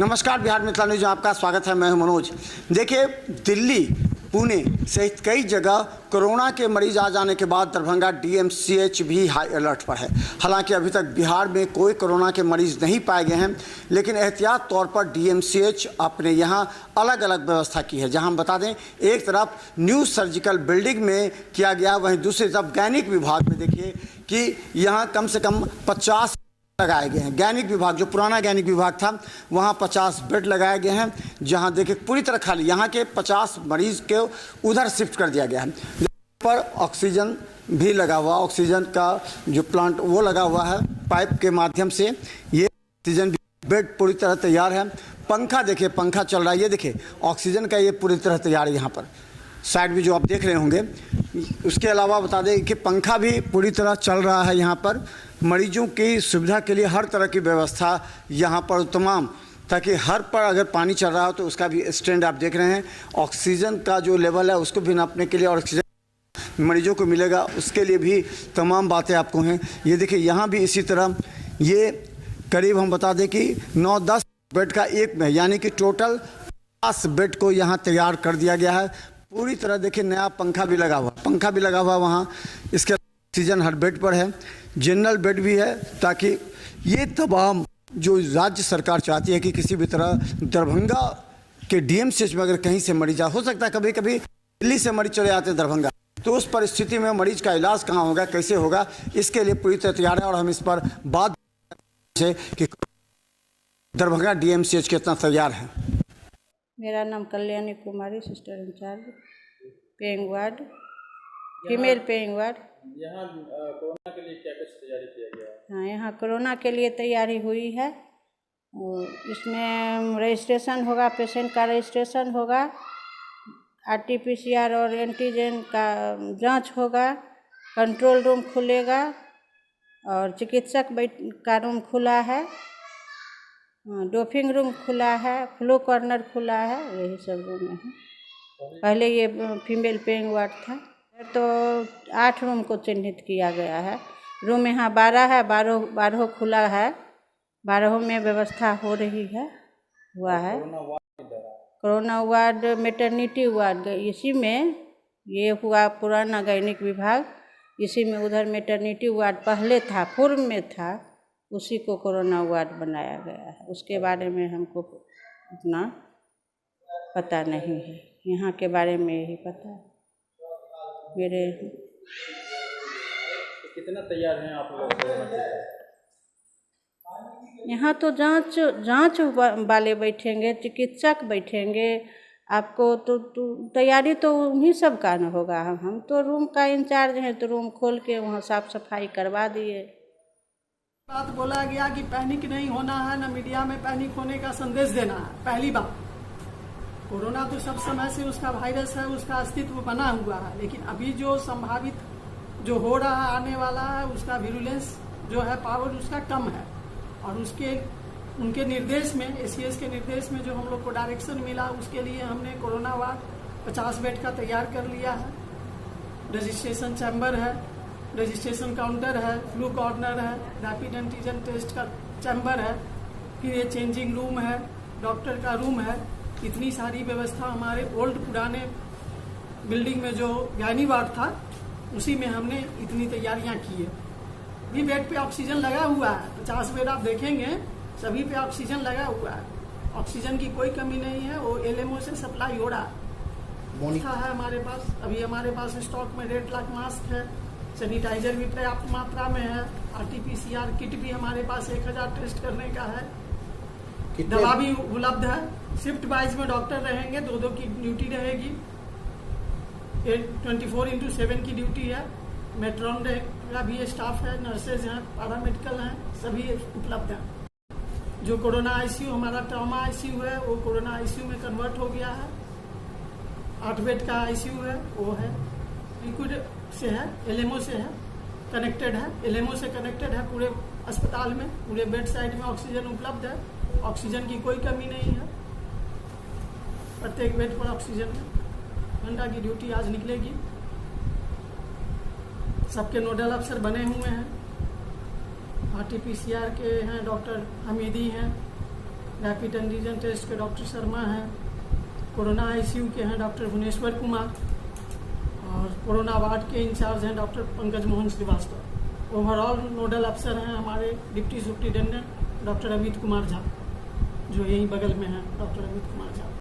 नमस्कार, बिहार मिथिला न्यूज में आपका स्वागत है। मैं हूं मनोज। देखिए, दिल्ली, पुणे सहित कई जगह कोरोना के मरीज आ जाने के बाद दरभंगा डीएमसीएच भी हाई अलर्ट पर है। हालांकि अभी तक बिहार में कोई कोरोना के मरीज नहीं पाए गए हैं, लेकिन एहतियात तौर पर डीएमसीएच अपने यहाँ अलग अलग व्यवस्था की है। जहां हम बता दें, एक तरफ न्यू सर्जिकल बिल्डिंग में किया गया, वहीं दूसरी तरफ गैनिक विभाग में देखिए कि यहाँ कम से कम 50 लगाए गए हैं। गैनिक विभाग, जो पुराना गैनिक विभाग था, वहाँ 50 बेड लगाए गए हैं, जहाँ देखिए पूरी तरह खाली। यहाँ के 50 मरीज के उधर शिफ्ट कर दिया गया है। पर ऑक्सीजन भी लगा हुआ, ऑक्सीजन का जो प्लांट वो लगा हुआ है, पाइप के माध्यम से ये ऑक्सीजन बेड पूरी तरह तैयार है। पंखा देखिए, पंखा चल रहा है। ये देखिए ऑक्सीजन का ये पूरी तरह तैयार है। यहाँ पर साइड भी जो आप देख रहे होंगे, उसके अलावा बता दें कि पंखा भी पूरी तरह चल रहा है। यहाँ पर मरीजों की सुविधा के लिए हर तरह की व्यवस्था यहाँ पर तमाम, ताकि हर पर अगर पानी चल रहा हो तो उसका भी स्टैंड आप देख रहे हैं। ऑक्सीजन का जो लेवल है उसको भी नापने के लिए और ऑक्सीजन मरीजों को मिलेगा, उसके लिए भी तमाम बातें आपको हैं। ये देखिए यहाँ भी इसी तरह, ये करीब हम बता दें कि 9-10 बेड का एक में, यानी कि टोटल 50 बेड को यहाँ तैयार कर दिया गया है पूरी तरह। देखिए नया पंखा भी लगा हुआ वहाँ। इसके ऑक्सीजन हर बेड पर है, जनरल बेड भी है, ताकि ये तमाम जो राज्य सरकार चाहती है कि किसी भी तरह दरभंगा के डीएमसीएच में अगर कहीं से मरीज हो सकता है, कभी कभी दिल्ली से मरीज चले आते हैं दरभंगा, तो उस परिस्थिति में मरीज का इलाज कहाँ होगा, कैसे होगा, इसके लिए पूरी तरह तैयार है। और हम इस पर बात से कि दरभंगा डीएमसीएच कितना तैयार है। मेरा नाम Kalyani Kumari, sister in-charge, paying ward, female paying ward. यहाँ कोरोना के लिए क्या कुछ तैयारी किया गया है? हाँ, यहाँ कोरोना के लिए तैयारी हुई है। इसमें रजिस्ट्रेशन होगा, पेशेंट का रजिस्ट्रेशन होगा, आरटीपीसीआर और एंटीजन का जांच होगा, कंट्रोल रूम खुलेगा और चिकित्सक का रूम खुला है, डोपिंग रूम खुला है, फ्लू कॉर्नर खुला है, यही सब रूम है। पहले ये फीमेल पेइंग वार्ड था, तो 8 रूम को चिन्हित किया गया है। रूम यहाँ 12 है, 12 खुला है, 12 में व्यवस्था हो रही है, हुआ है। कोरोना वार्ड मैटरनिटी वार्ड, इसी में ये हुआ पुराना गैनिक विभाग, इसी में उधर मैटरनिटी वार्ड पहले था, पूर्व में था, उसी को कोरोना वार्ड बनाया गया है। उसके बारे में हमको उतना पता नहीं है, यहाँ के बारे में यही पता है मेरे। तो कितना तैयार हैं आप लोग? यहाँ तो जांच वाले बैठेंगे, चिकित्सक बैठेंगे, आपको तो तैयारी तो उन्हीं सब का न होगा। हम तो रूम का इंचार्ज हैं, तो रूम खोल के वहाँ साफ सफाई करवा दिए। बात बोला गया कि पैनिक नहीं होना है, न मीडिया में पैनिक होने का संदेश देना है। पहली बात, कोरोना तो सब समय से उसका वायरस है, उसका अस्तित्व बना हुआ है, लेकिन अभी जो संभावित जो हो रहा है, आने वाला है, उसका विरुलेंस जो है, पावर उसका कम है। और उनके निर्देश में, एसीएस के निर्देश में जो हम लोग को डायरेक्शन मिला, उसके लिए हमने कोरोना वार्ड 50 बेड का तैयार कर लिया है। रजिस्ट्रेशन चैम्बर है, रजिस्ट्रेशन काउंटर है, फ्लू कॉर्नर है, रैपिड एंटीजन टेस्ट का चैम्बर है, फिर ये चेंजिंग रूम है, डॉक्टर का रूम है। इतनी सारी व्यवस्था हमारे ओल्ड पुराने बिल्डिंग में जो गैनी वार्ड था, उसी में हमने इतनी तैयारियां की है। भी बेड पे ऑक्सीजन लगा हुआ है, 50 बेड आप देखेंगे सभी पे ऑक्सीजन लगा हुआ है। ऑक्सीजन की कोई कमी नहीं है, वो एलएमओ से सप्लाई हो रहा है हमारे पास। अभी हमारे पास स्टॉक में 1.5 लाख मास्क है, सैनिटाइजर भी पर्याप्त मात्रा में है, आरटीपीसीआर किट भी हमारे पास 1000 टेस्ट करने का है, दवा भी उपलब्ध है। शिफ्ट वाइज में डॉक्टर रहेंगे, 2-2 की ड्यूटी रहेगी, 24/7 की ड्यूटी है। मेट्रॉन का भी स्टाफ है, नर्सेज हैं, पैरामेडिकल हैं, सभी उपलब्ध हैं। जो कोरोना आईसीयू हमारा ट्रॉमा आईसीयू है, वो कोरोना आईसीयू में कन्वर्ट हो गया है। 8 बेड का आईसीयू है, वो है लिक्विड से है, एलएमओ से है, कनेक्टेड है, एलएमओ से कनेक्टेड है। पूरे अस्पताल में, पूरे बेड साइड में ऑक्सीजन उपलब्ध है, ऑक्सीजन की कोई कमी नहीं है। प्रत्येक बेड पर ऑक्सीजन है। घंटा की ड्यूटी आज निकलेगी। सबके नोडल अफसर बने हुए हैं, आरटीपीसीआर के हैं, डॉक्टर हमीदी हैं, रैपिड एंटीजन टेस्ट के डॉक्टर शर्मा हैं, कोरोना आईसीयू के हैं डॉक्टर भुवनेश्वर कुमार, और कोरोना वार्ड के इंचार्ज हैं doctor Pankaj Mohan Srivastava. Overall nodal अफसर हैं हमारे deputy superintendent doctor Amit Kumar Jha, जो यहीं बगल में हैं डॉक्टर अमित कुमार झा।